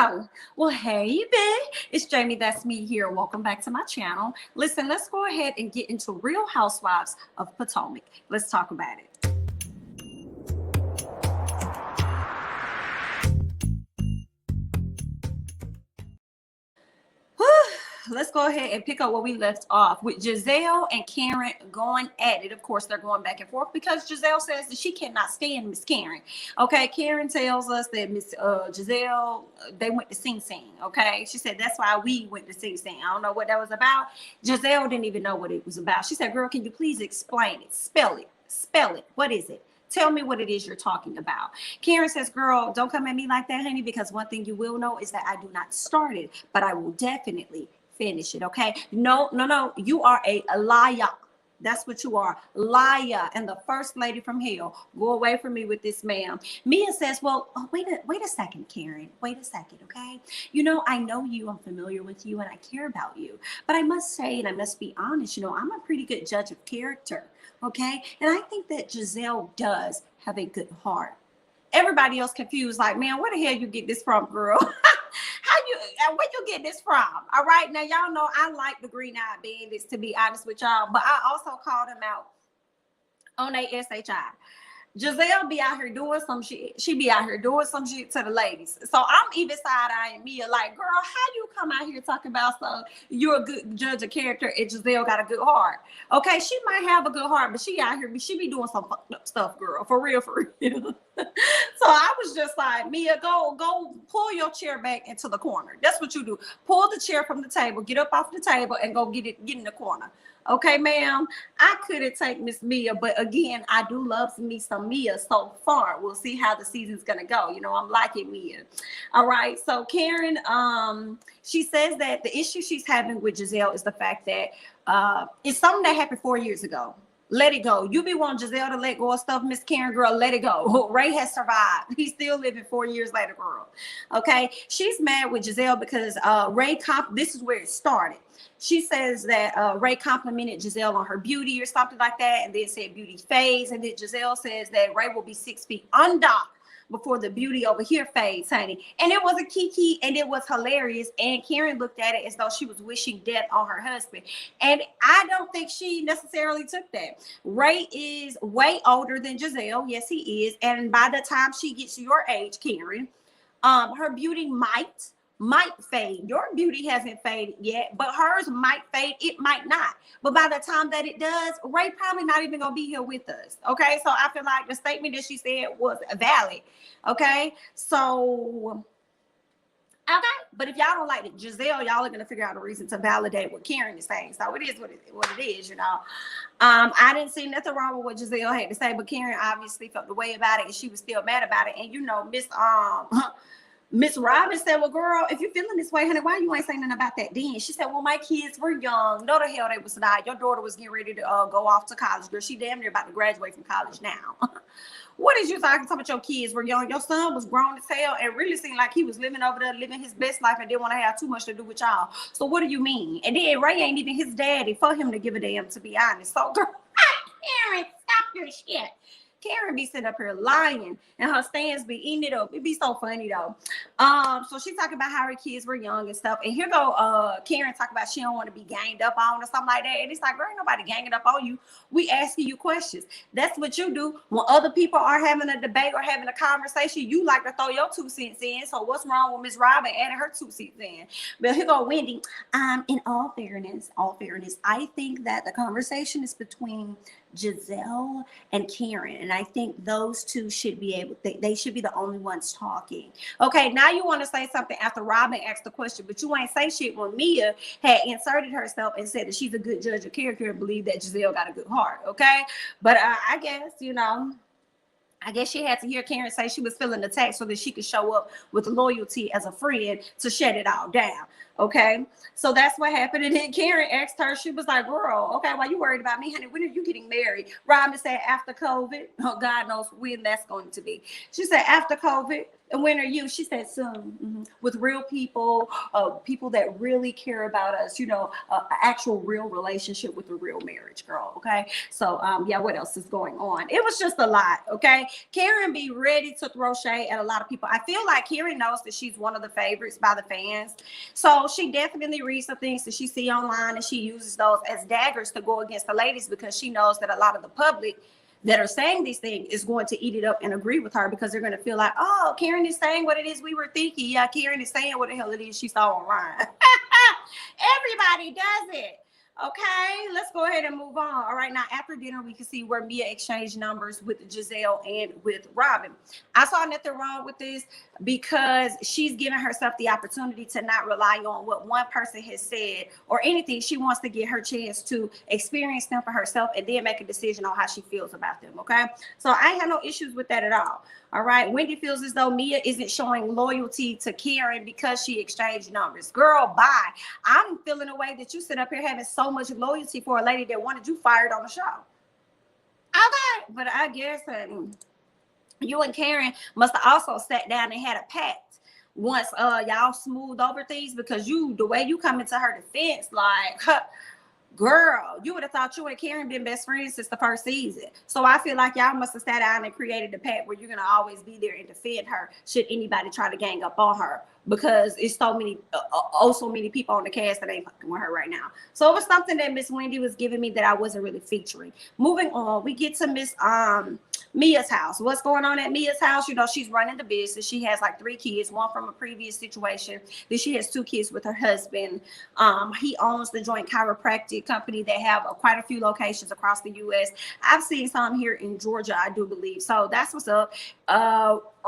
Oh, well, hey, babe. It's Jamie, that's me here. Welcome back to my channel. Listen, let's go ahead and get into Real Housewives of Potomac. Let's talk about it. Let's go ahead and pick up where we left off with Gizelle and Karen going at it. Of course, they're going back and forth because Gizelle says that she cannot stand Miss Karen. Okay, Karen tells us that Miss Gizelle, they went to Sing Sing. Okay, she said that's why we went to Sing Sing. I don't know what that was about. Gizelle didn't even know what it was about. She said, girl, can you please explain it? Spell it. Spell it. What is it? Tell me what it is you're talking about. Karen says, girl, don't come at me like that, honey, because one thing you will know is that I do not start it, but I will definitely finish it. Okay. No. You are a liar. That's what you are. Liar. And the first lady from hell. Go away from me with this, ma'am. Mia says, well, wait a second, Karen. Wait a second. Okay. You know, I know you, I'm familiar with you, and I care about you. But I must say, and I must be honest, you know, I'm a pretty good judge of character. Okay. And I think that Gizelle does have a good heart. Everybody else confused, like, man, where the hell you get this from, girl? Where you get this from? All right, now y'all know I like the green-eyed bandits, to be honest with y'all, but I also called them out on a SHI. Gizelle be out here doing some shit. She be out here doing some shit to the ladies. So I'm even side-eyeing Mia like, girl, how you come out here talking about stuff? You're a good judge of character and Gizelle got a good heart. Okay, she might have a good heart, but she out here, she be doing some fucked up stuff, girl. For real, for real. So I was just like, Mia, go pull your chair back into the corner. That's what you do. Pull the chair from the table, get up off the table, and go get in the corner. Okay, ma'am. I couldn't take Miss Mia, but again, I do love me some Mia so far. We'll see how the season's gonna go. You know, I'm liking Mia. All right. So Karen, she says that the issue she's having with Gizelle is the fact that it's something that happened 4 years ago. Let it go. You be wanting Gizelle to let go of stuff, Miss Karen, girl, let it go. Ray has survived. He's still living 4 years later, girl. Okay. She's mad with Gizelle because this is where it started. She says that Ray complimented Gizelle on her beauty or something like that, and then said beauty fades. And then Gizelle says that Ray will be 6 feet under before the beauty over here fades, honey. And it was a kiki, and it was hilarious. And Karen looked at it as though she was wishing death on her husband. And I don't think she necessarily took that. Ray is way older than Gizelle. Yes, he is. And by the time she gets your age, Karen, her beauty might fade. Your beauty hasn't faded yet, but hers might fade. It might not. But by the time that it does, Ray probably not even gonna be here with us. Okay, so I feel like the statement that she said was valid. Okay, so okay, but if y'all don't like it, Gizelle, y'all are gonna figure out a reason to validate what Karen is saying. So it is what it is, you know. I didn't see nothing wrong with what Gizelle had to say, but Karen obviously felt the way about it, and she was still mad about it. And you know, Miss Robyn said, well, girl, if you're feeling this way, honey, why you ain't saying nothing about that then? She said, well, my kids were young. No, the hell they was not. Your daughter was getting ready to go off to college, girl. She damn near about to graduate from college now. What is you talking about your kids were young? Your son was grown as hell and really seemed like he was living over there, living his best life and didn't want to have too much to do with y'all. So what do you mean? And then Ray ain't even his daddy for him to give a damn, to be honest. So, girl, Karen, stop your shit. Karen be sitting up here lying and her stands be eating it up. It be so funny though. So she's talking about how her kids were young and stuff. And here go Karen talk about she don't want to be ganged up on or something like that. And it's like, girl, ain't nobody ganging up on you. We asking you questions. That's what you do when other people are having a debate or having a conversation. You like to throw your 2 cents in. So what's wrong with Miss Robyn adding her 2 cents in? But here go Wendy. In all fairness, I think that the conversation is between Gizelle and Karen, and I think those two should be they should be the only ones talking. Okay, now you want to say something after Robyn asked the question, but you ain't say shit when Mia had inserted herself and said that she's a good judge of character and believe that Gizelle got a good heart. Okay, but I guess, you know, I guess she had to hear Karen say she was feeling attacked so that she could show up with loyalty as a friend to shut it all down. Okay, so that's what happened. And then Karen asked her, she was like, girl, okay, why you worried about me, honey? When are you getting married? Robyn said after COVID. Oh, God knows when that's going to be. She said after COVID. And when are you? She said soon. With real people, people that really care about us, you know, actual real relationship with a real marriage, girl. Okay. So, yeah, what else is going on? It was just a lot. Okay. Karen be ready to throw shade at a lot of people. I feel like Karen knows that she's one of the favorites by the fans. So she definitely reads the things that she see online and she uses those as daggers to go against the ladies because she knows that a lot of the public that are saying these things is going to eat it up and agree with her because they're going to feel like, oh, Karen is saying what it is we were thinking. Yeah, Karen is saying what the hell it is she saw online. Everybody does it. Okay, let's go ahead and move on. All right, now after dinner, we can see where Mia exchanged numbers with Gizelle and with Robyn. I saw nothing wrong with this because she's giving herself the opportunity to not rely on what one person has said or anything. She wants to get her chance to experience them for herself and then make a decision on how she feels about them. Okay, so I have no issues with that at all. All right, Wendy feels as though Mia isn't showing loyalty to Karen because she exchanged numbers. Girl, bye. I'm feeling a way that you sit up here having so much loyalty for a lady that wanted you fired on the show. Okay, but I guess you and Karen must have also sat down and had a pact once y'all smoothed over things because the way you come into her defense, like, girl, you would have thought you and Karen been best friends since the first season. So I feel like y'all must have sat down and created a pact where you're going to always be there and defend her should anybody try to gang up on her because it's so many people on the cast that ain't fucking with her right now. So it was something that Miss Wendy was giving me that I wasn't really featuring. Moving on, we get to Miss Mia's house. What's going on at Mia's house? You know, she's running the business. She has like 3 kids, one from a previous situation. Then she has 2 kids with her husband. He owns the joint chiropractic company that have quite a few locations across the U.S. I've seen some here in Georgia, I do believe. So that's what's up.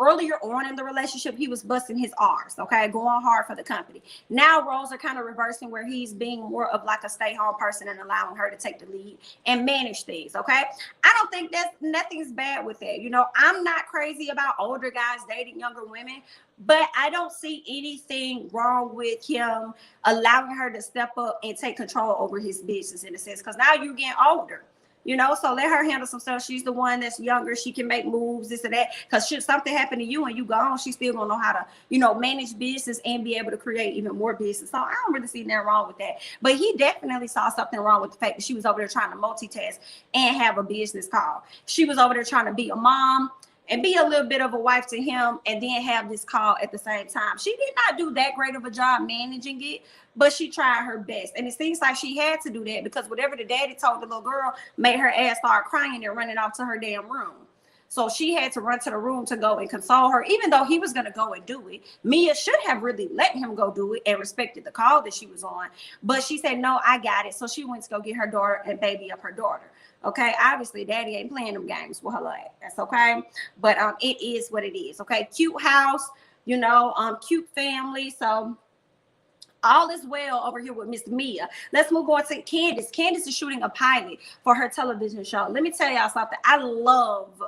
Earlier on in the relationship, he was busting his R's, okay, going hard for the company. Now roles are kind of reversing where he's being more of like a stay-home person and allowing her to take the lead and manage things, okay? I don't think nothing's bad with that. You know, I'm not crazy about older guys dating younger women, but I don't see anything wrong with him allowing her to step up and take control over his business in a sense, because now you're getting older. You know, so let her handle some stuff. She's the one that's younger. She can make moves, this and that. Because should something happen to you and you gone, she's still going to know how to, you know, manage business and be able to create even more business. So I don't really see nothing wrong with that. But he definitely saw something wrong with the fact that she was over there trying to multitask and have a business call. She was over there trying to be a mom and be a little bit of a wife to him and then have this call at the same time. She did not do that great of a job managing it, but she tried her best. And it seems like she had to do that because whatever the daddy told the little girl made her ass start crying and running off to her damn room. So she had to run to the room to go and console her, even though he was going to go and do it. Mia should have really let him go do it and respected the call that she was on. But she said, no, I got it. So she went to go get her daughter and baby up her daughter. Okay, obviously daddy ain't playing them games with her like that's okay. But it is what it is. Okay, cute house, you know, cute family. So all is well over here with Miss Mia. Let's move on to Candice. Candice is shooting a pilot for her television show. Let me tell y'all something. I love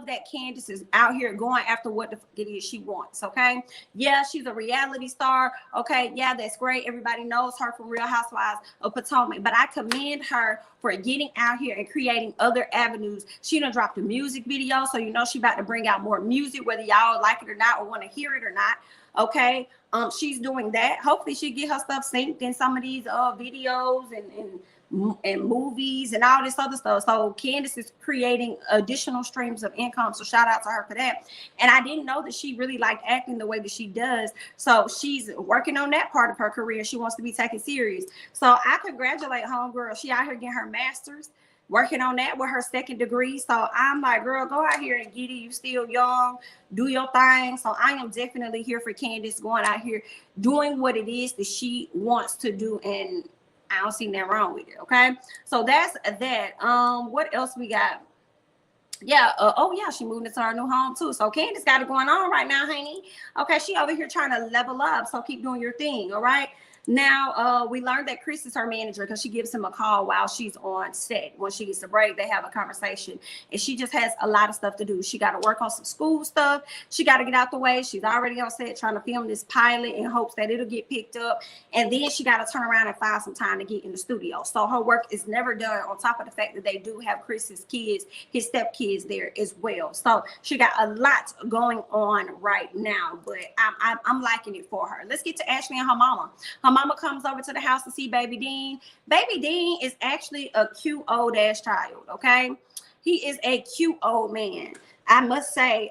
that Candice is out here going after what the fuck it is she wants, okay? Yeah, she's a reality star, okay? Yeah, that's great. Everybody knows her from Real Housewives of Potomac, but I commend her for getting out here and creating other avenues. She done dropped a music video, so you know she about to bring out more music, whether y'all like it or not or want to hear it or not, okay? She's doing that. Hopefully she get her stuff synced in some of these videos and movies and all this other stuff. So Candice is creating additional streams of income. So shout out to her for that. And I didn't know that she really liked acting the way that she does. So she's working on that part of her career. She wants to be taken serious. So I congratulate homegirl. She out here getting her master's, working on that with her 2nd degree. So I'm like, girl, go out here and get it. You still young, do your thing. So I am definitely here for Candice going out here, doing what it is that she wants to do. And I don't see nothing wrong with it. Okay. So that's that. What else we got? Yeah. Oh yeah. She moved into her new home too. So Candice got it going on right now, honey. Okay. She over here trying to level up. So keep doing your thing. All right. Now, we learned that Chris is her manager because she gives him a call while she's on set. When she gets a break, they have a conversation, and she just has a lot of stuff to do. She got to work on some school stuff. She got to get out the way. She's already on set trying to film this pilot in hopes that it'll get picked up, and then she got to turn around and find some time to get in the studio. So her work is never done, on top of the fact that they do have Chris's kids, his stepkids there as well. So she got a lot going on right now, but I'm liking it for her. Let's get to Ashley and her mama. Her mama comes over to the house to see baby Dean. Baby Dean is actually a cute old ass child, okay? He is a cute old man. I must say,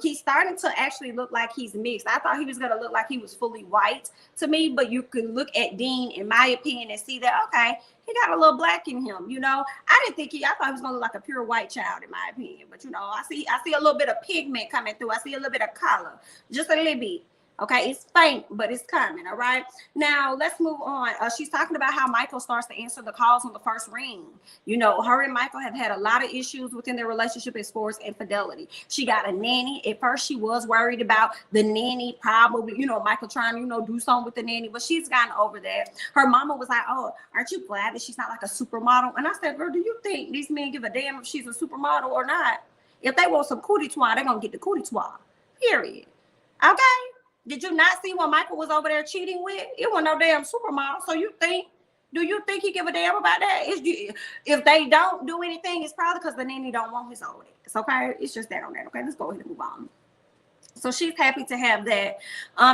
he's starting to actually look like he's mixed. I thought he was going to look like he was fully white to me, but you can look at Dean, in my opinion, and see that, okay, he got a little black in him, you know. I thought he was going to look like a pure white child, in my opinion. But, you know, I see a little bit of pigment coming through. I see a little bit of color, just a little bit. Okay, it's faint, but it's coming, all right? Now, let's move on. She's talking about how Michael starts to answer the calls on the first ring. You know, her and Michael have had a lot of issues within their relationship as far as infidelity. She got a nanny. At first, she was worried about the nanny probably, you know, Michael trying to, you know, do something with the nanny, but she's gotten over that. Her mama was like, oh, aren't you glad that she's not like a supermodel? And I said, girl, do you think these men give a damn if she's a supermodel or not? If they want some cootie twine, they're going to get the cootie twine, period. Okay? Did you not see what Michael was over there cheating with? It wasn't no damn supermodel. So do you think he give a damn about that? If they don't do anything, it's probably because the nanny don't want his old ass. Okay, it's just that on that. Okay, let's go ahead and move on. So she's happy to have that.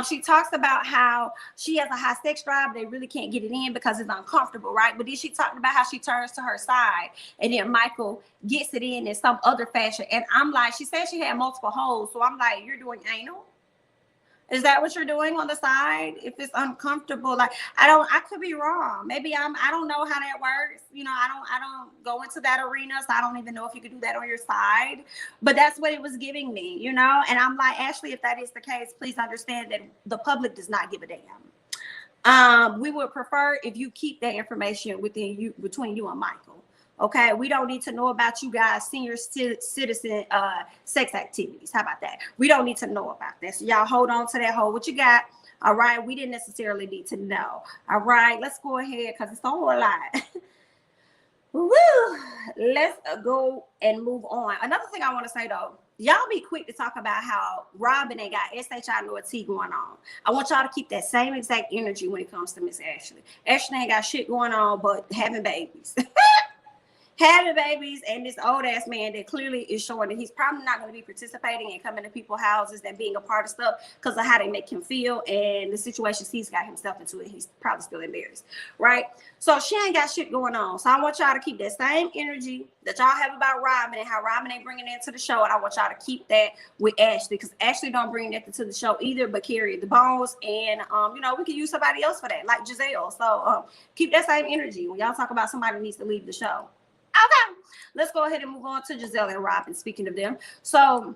She talks about how she has a high sex drive. They really can't get it in because it's uncomfortable, right? But then she talked about how she turns to her side and then Michael gets it in some other fashion. And I'm like, she said she had multiple holes. So I'm like, you're doing anal? Is that what you're doing on the side? If it's uncomfortable, like I could be wrong. Maybe I don't know how that works. You know, I don't go into that arena, so I don't even know if you could do that on your side. But that's what it was giving me, you know. And I'm like, Ashley, if that is the case, please understand that the public does not give a damn. We would prefer if you keep that information between you and Michael. Okay, we don't need to know about you guys' senior citizen sex activities. How about that? We don't need to know about that. So y'all hold on to that. Hold what you got. All right, we didn't necessarily need to know. All right, let's go ahead because it's a whole lot. Woo! Let's go and move on. Another thing I want to say though, y'all be quick to talk about how Robyn ain't got SHI going on. I want y'all to keep that same exact energy when it comes to Miss Ashley. Ashley ain't got shit going on but having babies. Having babies and this old ass man that clearly is showing that he's probably not going to be participating and coming to people's houses and being a part of stuff because of how they make him feel and the situations he's got himself into, and he's probably still embarrassed, right? So she ain't got shit going on. So I want y'all to keep that same energy that y'all have about Robyn and how Robyn ain't bringing that to the show, and I want y'all to keep that with Ashley because Ashley don't bring that to the show either, but carry the bones, and you know, we could use somebody else for that, like Gizelle. So keep that same energy when y'all talk about somebody needs to leave the show. Okay, let's go ahead and move on to Gizelle and Robyn. Speaking of them, so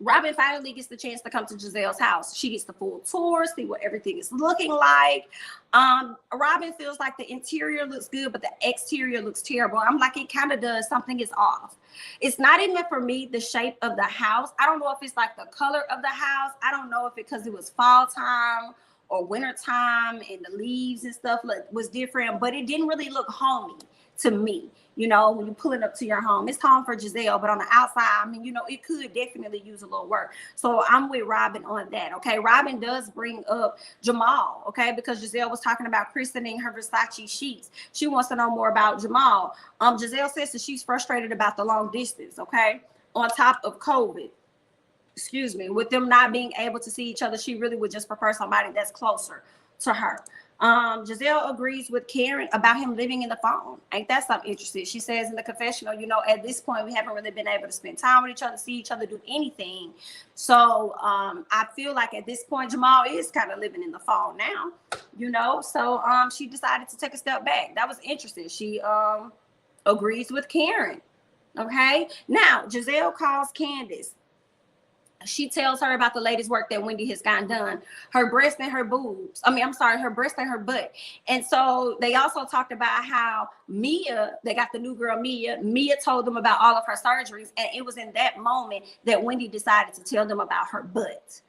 Robyn finally gets the chance to come to Gizelle's house. She gets the full tour, see what everything is looking like. Robyn feels like the interior looks good, but the exterior looks terrible. I'm like, it kind of does. Something is off. It's not even for me the shape of the house. I don't know if it's like the color of the house. I don't know if it because it was fall time or winter time and the leaves and stuff was different, but it didn't really look homey to me. You know, when you're pulling up to your home, it's home for Gizelle, but on the outside, I mean, you know, it could definitely use a little work. So I'm with Robyn on that. Okay, Robyn does bring up Jamal, okay, because Gizelle was talking about christening her Versace sheets. She wants to know more about Jamal. Gizelle says that she's frustrated about the long distance, okay, on top of COVID. Excuse me, with them not being able to see each other, she really would just prefer somebody that's closer to her. Gizelle agrees with Karen about him living in the phone. Ain't that something interesting? She says in the confessional, you know, at this point, we haven't really been able to spend time with each other, see each other, do anything. So I feel like at this point, Jamal is kind of living in the phone now, you know. So she decided to take a step back. That was interesting. She agrees with Karen. Okay. Now, Gizelle calls Candice. She tells her about the latest work that Wendy has gotten done, her breast and her boobs. Her breast and her butt. And so they also talked about how Mia, they got the new girl, Mia told them about all of her surgeries. And it was in that moment that Wendy decided to tell them about her butt.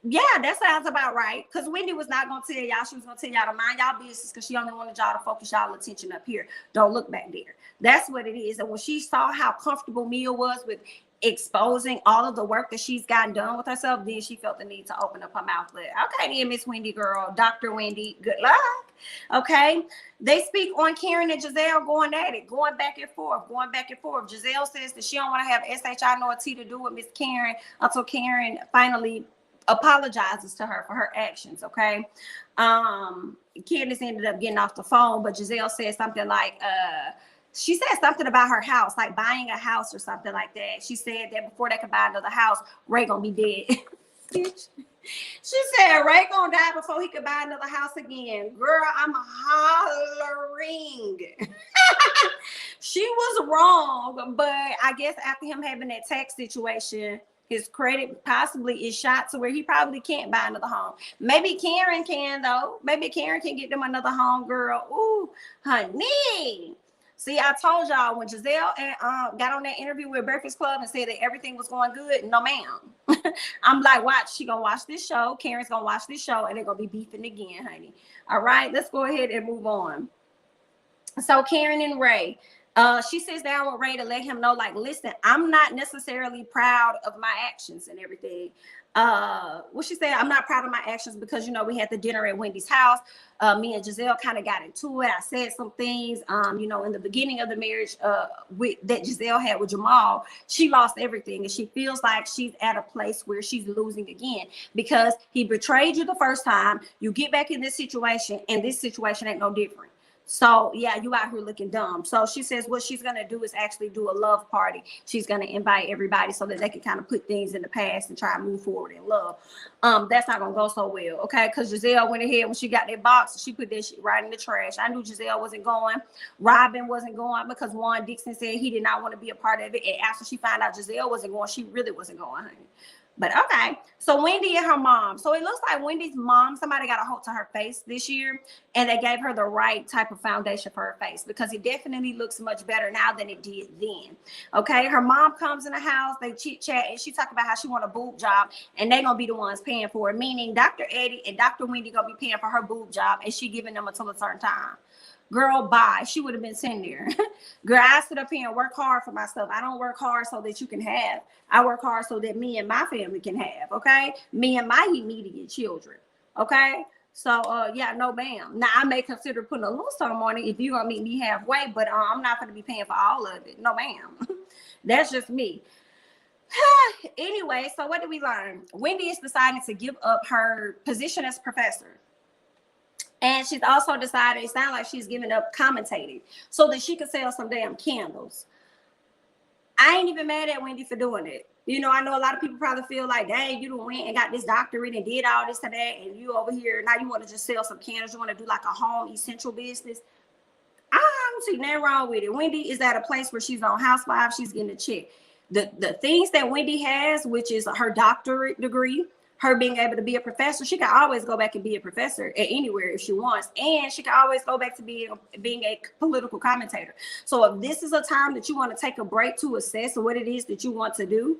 Yeah, that sounds about right. Because Wendy was not going to tell y'all. She was going to tell y'all to mind y'all business because she only wanted y'all to focus y'all attention up here. Don't look back there. That's what it is. And when she saw how comfortable Mia was with exposing all of the work that she's gotten done with herself, then she felt the need to open up her mouth. But okay, then, Miss Wendy girl, Dr. Wendy, good luck. Okay. They speak on Karen and Gizelle going at it, going back and forth, Gizelle says that she don't want to have SHI nor T to do with Miss Karen until Karen finally apologizes to her for her actions. Okay. Candice ended up getting off the phone, but Gizelle said something like, she said something about her house, like buying a house or something like that. She said that before they could buy another house, Ray gonna be dead. She said Ray gonna die before he could buy another house again. Girl, I'm hollering. She was wrong, but I guess after him having that tax situation, his credit possibly is shot to where he probably can't buy another home. Maybe Karen can, though. Maybe Karen can get them another home, girl. Ooh, honey. See, I told y'all when Gizelle got on that interview with Breakfast Club and said that everything was going good. No, ma'am. I'm like, watch. She gonna watch this show. Karen's gonna watch this show, and they're gonna be beefing again, honey. All right, let's go ahead and move on. So Karen and Ray. She sits down with Ray to let him know, like, listen, I'm not necessarily proud of my actions and everything. What she said, I'm not proud of my actions because, you know, we had the dinner at Wendy's house. Me and Gizelle kind of got into it. I said some things, you know, in the beginning of the marriage that Gizelle had with Jamal. She lost everything, and she feels like she's at a place where she's losing again because he betrayed you the first time. You get back in this situation, and this situation ain't no different. So yeah, you out here looking dumb. So she says what she's gonna do is actually do a love party. She's gonna invite everybody so that they can kind of put things in the past and try and move forward in love. That's not gonna go so well, okay? Because Gizelle went ahead when she got that box, she put that shit right in the trash. I knew Gizelle wasn't going. Robyn wasn't going because one, Dixon said he did not want to be a part of it. And after she found out Gizelle wasn't going, she really wasn't going, honey. But okay, so Wendy and her mom. So it looks like Wendy's mom, somebody got a hold to her face this year, and they gave her the right type of foundation for her face because it definitely looks much better now than it did then. Okay, her mom comes in the house, they chit chat, and she talk about how she want a boob job, and they gonna be the ones paying for it. Meaning Dr. Eddie and Dr. Wendy gonna be paying for her boob job, and she giving them until a certain time. Girl, bye. She would have been sitting there. Girl, I sit up here and work hard for myself. I don't work hard so that you can have. I work hard so that me and my family can have, okay? Me and my immediate children, okay? So, yeah, no, ma'am. Now, I may consider putting a little something on it if you're going to meet me halfway, but I'm not going to be paying for all of it. No, ma'am. That's just me. Anyway, so what did we learn? Wendy is deciding to give up her position as professor. And she's also decided, it sounds like she's giving up commentating so that she could sell some damn candles. I ain't even mad at Wendy for doing it. You know, I know a lot of people probably feel like, dang, you done went and got this doctorate and did all this and that, and you over here, now you want to just sell some candles. You want to do like a home essential business. I don't see nothing wrong with it. Wendy is at a place where she's on Housewives. She's getting a check. The things that Wendy has, which is her doctorate degree, her being able to be a professor, she can always go back and be a professor at anywhere if she wants. And she can always go back to being a political commentator. So if this is a time that you want to take a break to assess what it is that you want to do,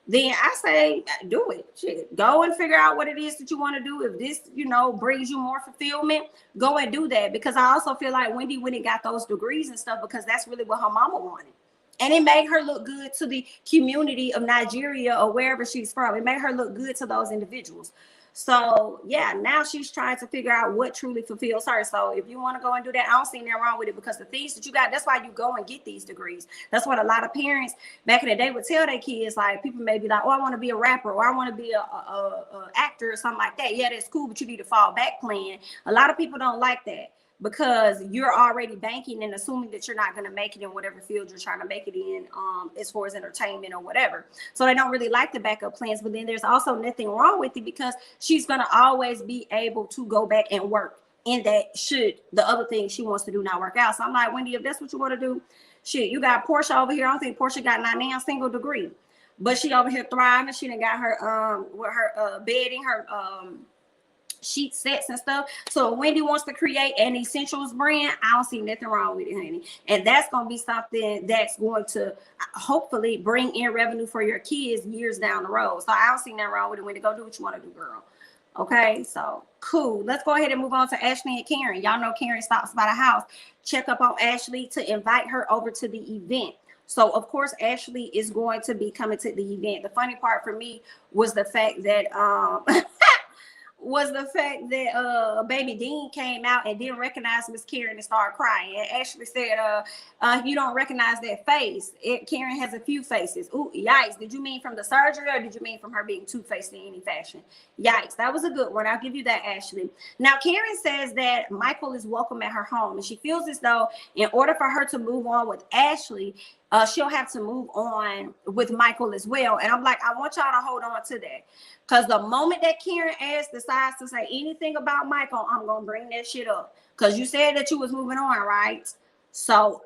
then I say, do it. Shit. Go and figure out what it is that you want to do. If this, you know, brings you more fulfillment, go and do that. Because I also feel like Wendy went and got those degrees and stuff because that's really what her mama wanted. And it made her look good to the community of Nigeria or wherever she's from. It made her look good to those individuals. So, yeah, now she's trying to figure out what truly fulfills her. So if you want to go and do that, I don't see nothing wrong with it because the things that you got, that's why you go and get these degrees. That's what a lot of parents back in the day would tell their kids. Like, people may be like, oh, I want to be a rapper or I want to be a actor or something like that. Yeah, that's cool, but you need a fallback plan. A lot of people don't like that, because you're already banking and assuming that you're not going to make it in whatever field you're trying to make it in, as far as entertainment or whatever. So they don't really like the backup plans, but then there's also nothing wrong with it because she's going to always be able to go back and work in that should the other thing she wants to do not work out. So I'm like, Wendy, if that's what you want to do, shit, you got Portia over here. I don't think Portia got not now single degree, but she over here thriving. She done got her, with her bedding, her sheet sets and stuff. So if Wendy wants to create an essentials brand, I don't see nothing wrong with it, honey. And that's going to be something that's going to hopefully bring in revenue for your kids years down the road. So I don't see nothing wrong with it. Wendy, go do what you want to do, girl. Okay, so cool. Let's go ahead and move on to Ashley and Karen. Y'all know Karen stops by the house. Check up on Ashley to invite her over to the event. So of course, Ashley is going to be coming to the event. The funny part for me was the fact that baby Dean came out and didn't recognize Miss Karen and started crying. And Ashley said, you don't recognize that face. Karen has a few faces. Ooh, yikes. Did you mean from the surgery or did you mean from her being two-faced in any fashion? Yikes. That was a good one. I'll give you that, Ashley. Now, Karen says that Michael is welcome at her home, and she feels as though in order for her to move on with Ashley, she'll have to move on with Michael as well. And I'm like, I want y'all to hold on to that. Because the moment that Karen decides to say anything about Michael, I'm going to bring that shit up. Because you said that you was moving on, right? So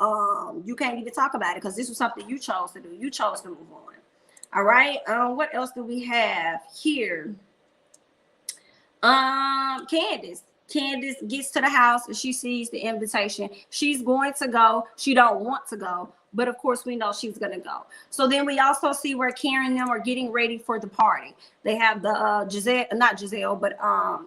you can't even talk about it because this was something you chose to do. You chose to move on. All right. What else do we have here? Candice. Candice gets to the house and she sees the invitation. She's going to go. She don't want to go. But of course, we know she's going to go. So then we also see where Karen and them are getting ready for the party. They have the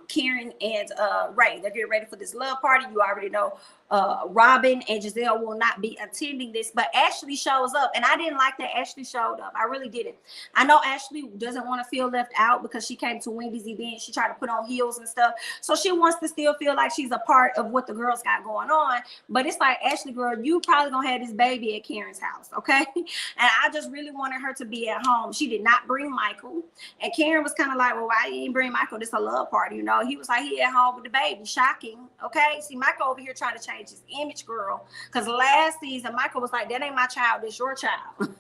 Karen and Ray. They're getting ready for this love party. You already know Robyn and Gizelle will not be attending this. But Ashley shows up. And I didn't like that Ashley showed up. I really didn't. I know Ashley doesn't want to feel left out because she came to Wendy's event. She tried to put on heels and stuff. So she wants to still feel like she's a part of what the girls got going on. But it's like, Ashley, girl, you probably going to have this baby at Karen's house, okay? And I just really wanted her to be at home. She did not bring Michael. And Karen was kind of like, well, why you ain't bring Michael? This is a love party, you know? He was like, he at home with the baby. Shocking, okay? See, Michael over here trying to change his image, girl. Because last season, Michael was like, that ain't my child, that's your child.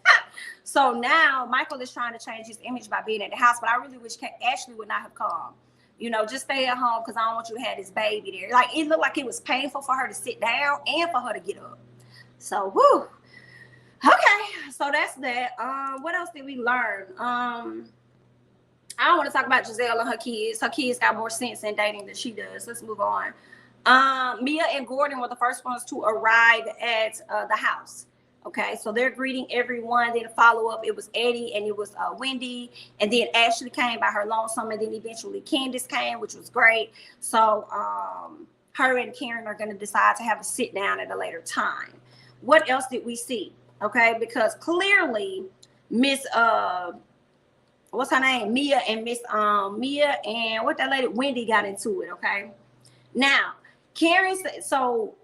So now Michael is trying to change his image by being at the house. But I really wish Ashley would not have come. You know, just stay at home because I don't want you to have this baby there. Like, it looked like it was painful for her to sit down and for her to get up. So, whoo. Okay, so that's that. What else did we learn? I don't want to talk about Gizelle and her kids. Her kids got more sense in dating than she does. Let's move on. Mia and Gordon were the first ones to arrive at the house. Okay, so they're greeting everyone. Then follow up, it was Eddie and it was Wendy. And then Ashley came by her lonesome. And then eventually Candice came, which was great. So her and Karen are going to decide to have a sit down at a later time. What else did we see? Okay, because clearly Miss what's her name? Mia and what that lady Wendy got into it. Okay, now Karen said, so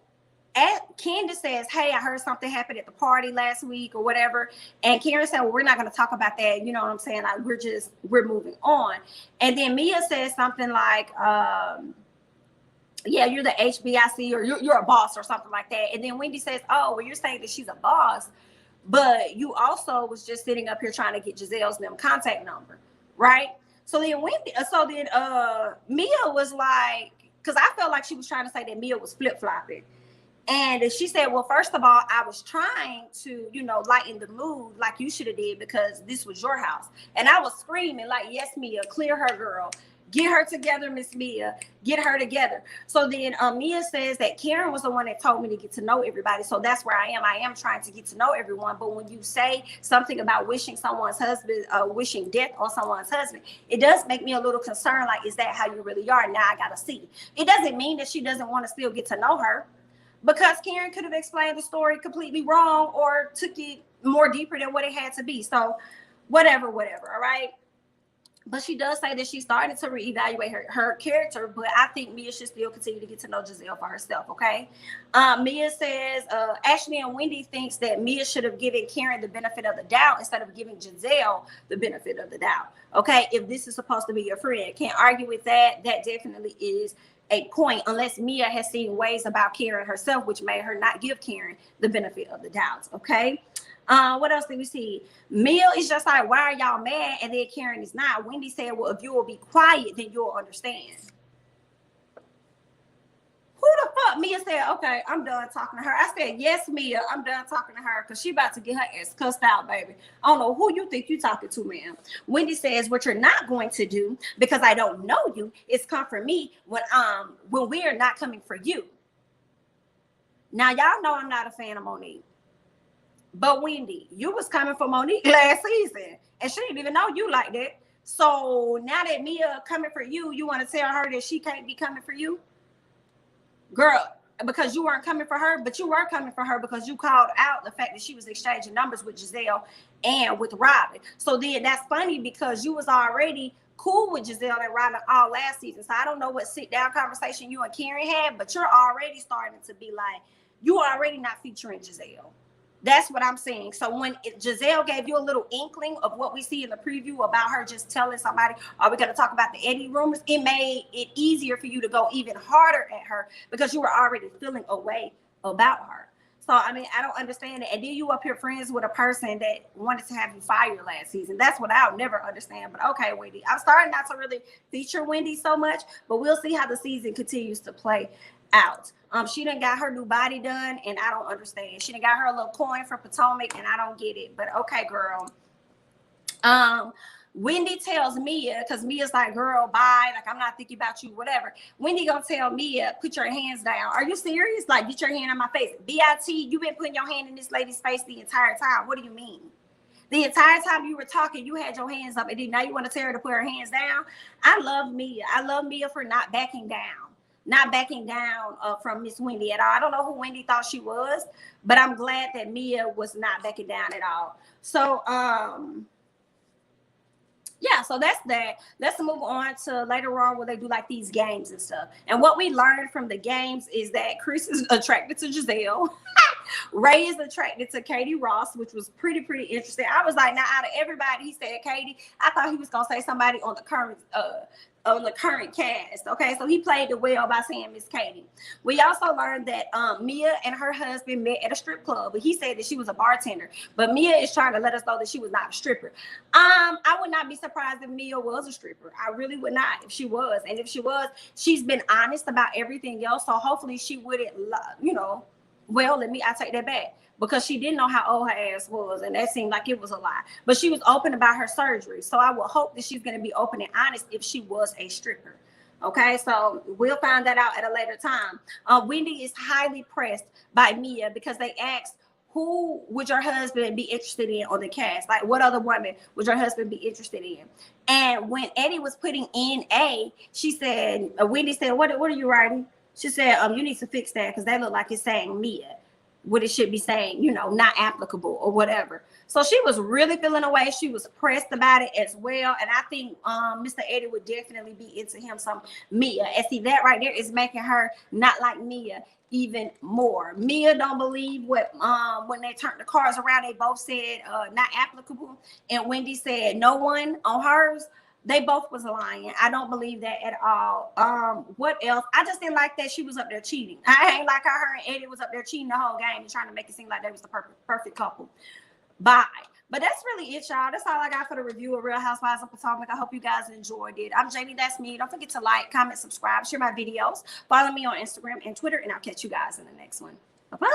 Candice says, hey, I heard something happened at the party last week or whatever. And Karen said, well, we're not going to talk about that. You know what I'm saying? Like, we're moving on. And then Mia says something like, yeah, you're the HBIC or you're a boss or something like that. And then Wendy says, oh, well, you're saying that she's a boss, but you also was just sitting up here trying to get Gizelle's contact number, right? So then Mia was like, because I felt like she was trying to say that Mia was flip-flopping. And she said, well, first of all, I was trying to, you know, lighten the mood like you should have did because this was your house. And I was screaming like, yes, Mia, clear her, girl. Get her together, Miss Mia. Get her together. So then Mia says that Karen was the one that told me to get to know everybody. So that's where I am. I am trying to get to know everyone. But when you say something about wishing someone's husband, wishing death on someone's husband, it does make me a little concerned. Like, is that how you really are? Now I got to see. It doesn't mean that she doesn't want to still get to know her, because Karen could have explained the story completely wrong or took it more deeper than what it had to be. So whatever, all right? But she does say that she's starting to reevaluate her character, but I think Mia should still continue to get to know Gizelle for herself, okay? Mia says, Ashley and Wendy thinks that Mia should have given Karen the benefit of the doubt instead of giving Gizelle the benefit of the doubt, okay? If this is supposed to be your friend, can't argue with that. That definitely is a point, unless Mia has seen ways about Karen herself, which made her not give Karen the benefit of the doubt, okay? What else did we see? Mia is just like, why are y'all mad? And then Karen is not. Wendy said, well, if you will be quiet, then you'll understand. Who the Mia said, okay, I'm done talking to her. I said, yes, Mia, I'm done talking to her because she about to get her ass cussed out, baby. I don't know who you think you talking to, ma'am. Wendy says, what you're not going to do, because I don't know you, is come for me when we are not coming for you. Now, y'all know I'm not a fan of Monique. But Wendy, you was coming for Monique last season, and she didn't even know you like that. So now that Mia coming for you, you want to tell her that she can't be coming for you? Girl, because you weren't coming for her, but you were coming for her because you called out the fact that she was exchanging numbers with Gizelle and with Robyn. So then that's funny because you was already cool with Gizelle and Robyn all last season. So I don't know what sit-down conversation you and Karen had, but you're already starting to be like, you are already not featuring Gizelle. That's what I'm saying. So when Gizelle gave you a little inkling of what we see in the preview about her just telling somebody, are we going to talk about the Eddie rumors? It made it easier for you to go even harder at her because you were already feeling a way about her. So, I mean, I don't understand it. And then you up here friends with a person that wanted to have you fired last season. That's what I'll never understand. But okay, Wendy, I'm starting not to really feature Wendy so much, but we'll see how the season continues to play out. She done got her new body done, and I don't understand. She done got her a little coin for Potomac, and I don't get it. But okay, girl. Wendy tells Mia, because Mia's like, girl, bye. Like, I'm not thinking about you, whatever. Wendy gonna tell Mia, put your hands down. Are you serious? Like, get your hand on my face. B.I.T., you been putting your hand in this lady's face the entire time. What do you mean? The entire time you were talking, you had your hands up, and then now you want to tell her to put her hands down? I love Mia. I love Mia for not backing down. Not backing down from Miss Wendy at all. I don't know who Wendy thought she was, but I'm glad that Mia was not backing down at all. So, yeah, so that's that. Let's move on to later on where they do like these games and stuff. And what we learned from the games is that Chris is attracted to Gizelle. Ray is attracted to Katie Ross, which was pretty interesting. I was like, now out of everybody, he said Katie. I thought he was gonna say somebody on the current cast. Okay, so he played it well by saying Miss Katie. We also learned that Mia and her husband met at a strip club, but he said that she was a bartender. But Mia is trying to let us know that she was not a stripper. I would not be surprised if Mia was a stripper. I really would not if she was. And if she was, she's been honest about everything else. So hopefully she wouldn't, well, I take that back. Because she didn't know how old her ass was, and that seemed like it was a lie. But she was open about her surgery. So I will hope that she's going to be open and honest if she was a stripper. Okay, so we'll find that out at a later time. Wendy is highly pressed by Mia because they asked, who would your husband be interested in on the cast? Like, what other woman would your husband be interested in? And when Eddie was putting in A, she said, Wendy said, what are you writing? She said, you need to fix that because that look like it's saying Mia. What it should be saying, not applicable or whatever. So she was really feeling away. She was pressed about it as well. And I think Mr. Eddie would definitely be into him some Mia. And see, that right there is making her not like Mia even more. Mia don't believe what when they turned the cars around, they both said not applicable. And Wendy said no one on hers. They both was lying. I don't believe that at all. What else? I just didn't like that she was up there cheating. I ain't like how her and Eddie was up there cheating the whole game and trying to make it seem like they was the perfect couple. Bye. But that's really it, y'all. That's all I got for the review of Real Housewives of Potomac. I hope you guys enjoyed it. I'm jamithatsme. Don't forget to like, comment, subscribe, share my videos. Follow me on Instagram and Twitter, and I'll catch you guys in the next one. Bye-bye.